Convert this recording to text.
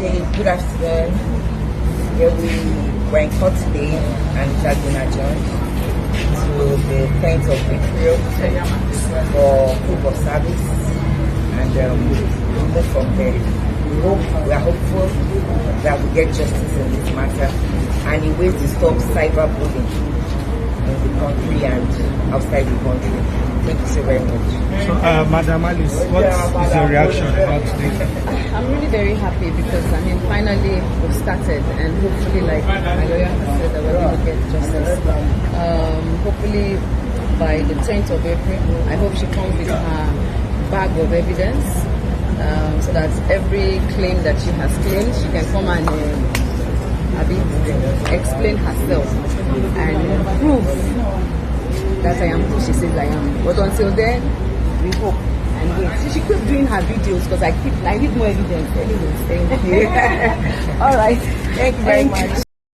Hey, good afternoon. Yeah, we're in court today and it has been adjourned to the 10th of April for proof of service, and we'll move from there. We are hopeful that we get justice in this matter and in ways to stop cyberbullying in the country and outside the country. Thank you so very much. So, Madam Alice, what is your reaction about today? I'm really very happy because, finally we've started, and hopefully, like my lawyer has said, that we're going to get justice. Hopefully by the 10th of April, I hope she comes with her bag of evidence, so that every claim that she has claimed, she can come and explain herself and prove that I am who she says I am. But until then, we hope and wait. So she keep doing her videos because I need more evidence. Anyways, thank you. All right. Thank you very much.